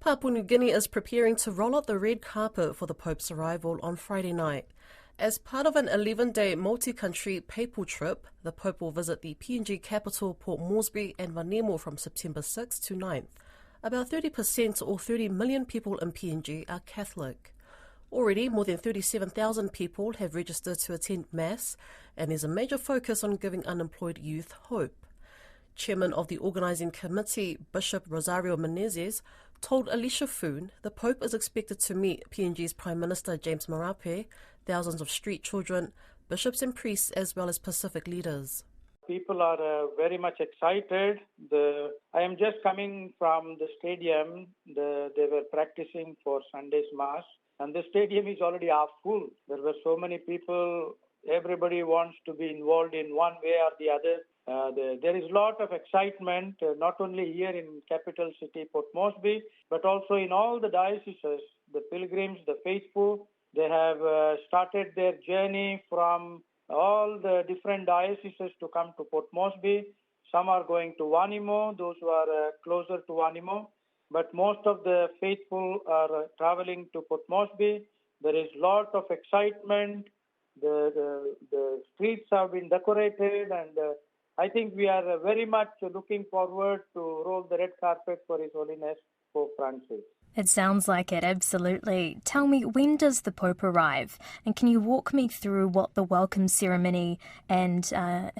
Papua New Guinea is preparing to roll out the red carpet for the Pope's arrival on Friday night. As part of an 11-day multi-country papal trip, the Pope will visit the PNG capital Port Moresby and Vanemu from September 6th to 9th. About 30% or 30 million people in PNG are Catholic. Already, more than 37,000 people have registered to attend Mass, and there's a major focus on giving unemployed youth hope. Chairman of the organising committee, Bishop Rosario Menezes, told Alicia Foon the Pope is expected to meet PNG's Prime Minister James Marape, thousands of street children, bishops and priests, as well as Pacific leaders. People are very much excited. I am just coming from the stadium. They were practicing for Sunday's Mass, and the stadium is already half full. There were so many people. Everybody wants to be involved in one way or the other. There is a lot of excitement, not only here in capital city Port Moresby, but also in all the dioceses. The pilgrims, the faithful, they have started their journey from all the different dioceses to come to Port Moresby. Some are going to Vanemu, those who are closer to Vanemu, but most of the faithful are traveling to Port Moresby. There is a lot of excitement. The streets have been decorated, and I think we are very much looking forward to roll the red carpet for His Holiness Pope Francis. It sounds like it, absolutely. Tell me, when does the Pope arrive? And can you walk me through what the welcome ceremony and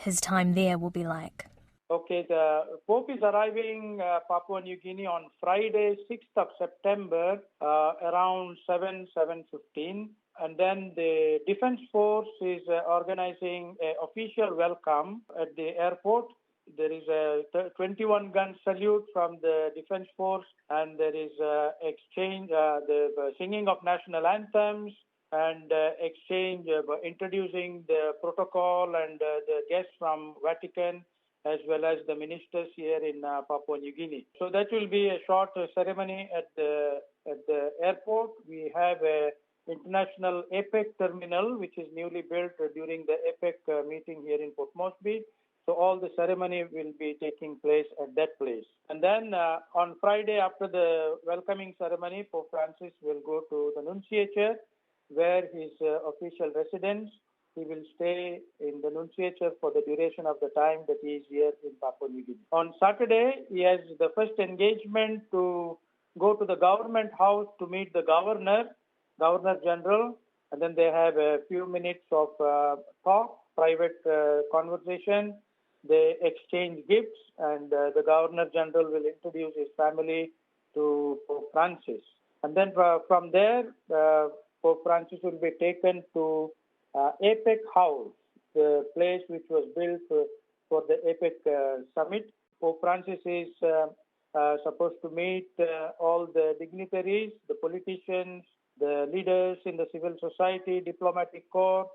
his time there will be like? Okay, the Pope is arriving Papua New Guinea on Friday, 6th of September, around 7:15. And then the Defense Force is organizing an official welcome at the airport. There is a 21-gun salute from the Defense Force, and there is exchange, the singing of national anthems, and exchange, introducing the protocol and the guests from Vatican, as well as the ministers here in Papua New Guinea. So that will be a short ceremony at the airport. We have a international APEC terminal, which is newly built during the APEC meeting here in Port Moresby. So all the ceremony will be taking place at that place. And then on Friday, after the welcoming ceremony, Pope Francis will go to the Nunciature, where his official residence. He will stay in the Nunciature for the duration of the time that he is here in Papua New Guinea. On Saturday, he has the first engagement to go to the government house to meet the Governor General, and then they have a few minutes of talk, private conversation. They exchange gifts, and the Governor General will introduce his family to Pope Francis. And then from there, Pope Francis will be taken to APEC House, the place which was built for the APEC summit. Pope Francis is supposed to meet all the dignitaries, the politicians, the leaders in the civil society, diplomatic corps,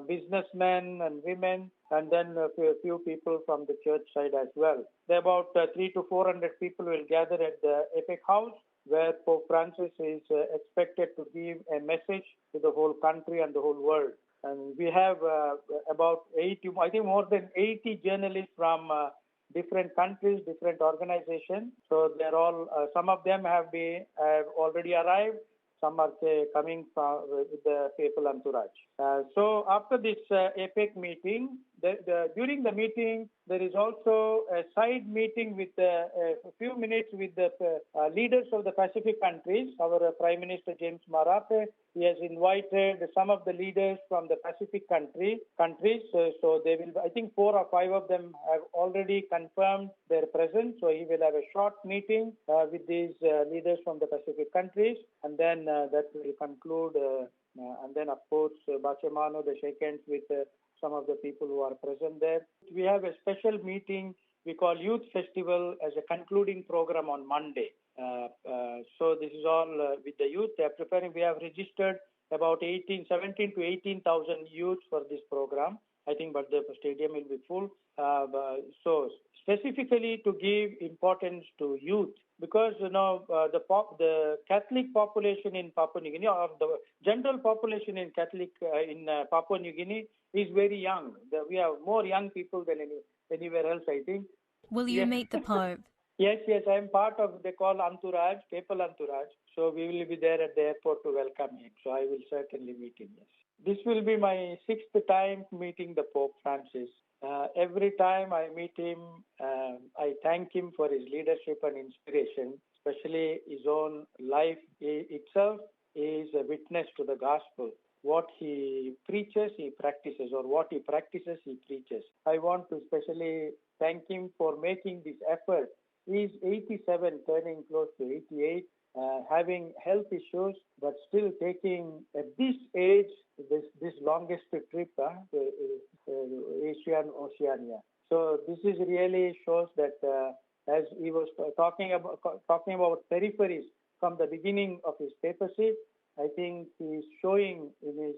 businessmen and women, and then a few people from the church side as well. There are about 300 to 400 people will gather at the APEC House, where Pope Francis is expected to give a message to the whole country and the whole world. And we have about 80, I think more than 80 journalists from different countries, different organizations. So they're all, some of them have already arrived. Some are coming from with the papal entourage. So after this APEC meeting, during the meeting, there is also a side meeting with a few minutes with the leaders of the Pacific countries. Our Prime Minister James Marape, he has invited some of the leaders from the Pacific countries. So they will, I think 4 or 5 of them have already confirmed their presence. So he will have a short meeting with these leaders from the Pacific countries, and then that will conclude. And then, of course, Bachemano, the shake hands with some of the people who are present there. We have a special meeting we call Youth Festival as a concluding program on Monday. So this is all with the youth. They are preparing. We have registered about 17 to 18,000 youth for this program. I think, but the stadium will be full. So specifically to give importance to youth, because the Catholic population in Papua New Guinea, or the general population in Papua New Guinea, is very young. We have more young people than anywhere else, I think. Will you meet the Pope? Yes, I'm part of, they call entourage, papal entourage. So we will be there at the airport to welcome him. So I will certainly meet him, yes. This will be my 6th time meeting the Pope Francis. Every time I meet him, I thank him for his leadership and inspiration, especially his own life itself is a witness to the gospel. What he preaches, he practices, or what he practices, he preaches. I want to especially thank him for making this effort. He is 87, turning close to 88, having health issues, but still taking at this age this longest trip to Asia and Oceania. So this is really shows that as he was talking about peripheries from the beginning of his papacy, I think he is showing in his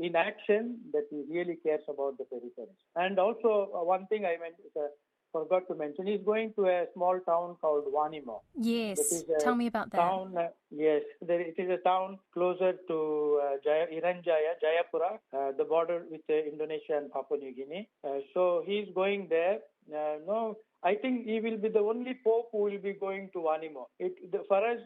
in action that he really cares about the peripheries. And also one thing I forgot to mention, he's going to a small town called Wanimo. Yes, tell me about that. Yes, it is a town closer to Jayapura, the border with Indonesia and Papua New Guinea. So he's going there. I think he will be the only Pope who will be going to Wanimo. For us,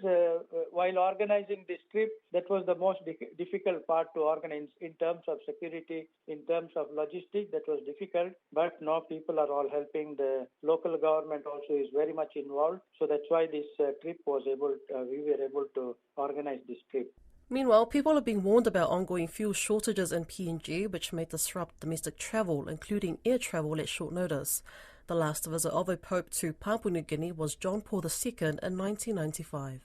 while organizing this trip, that was the most difficult part to organize in terms of security, in terms of logistics. That was difficult, but now people are all helping. The local government also is very much involved. So that's why this trip was we were able to organize this trip. Meanwhile, people are being warned about ongoing fuel shortages in PNG, which may disrupt domestic travel, including air travel at short notice. The last visit of a pope to Papua New Guinea was John Paul II in 1995.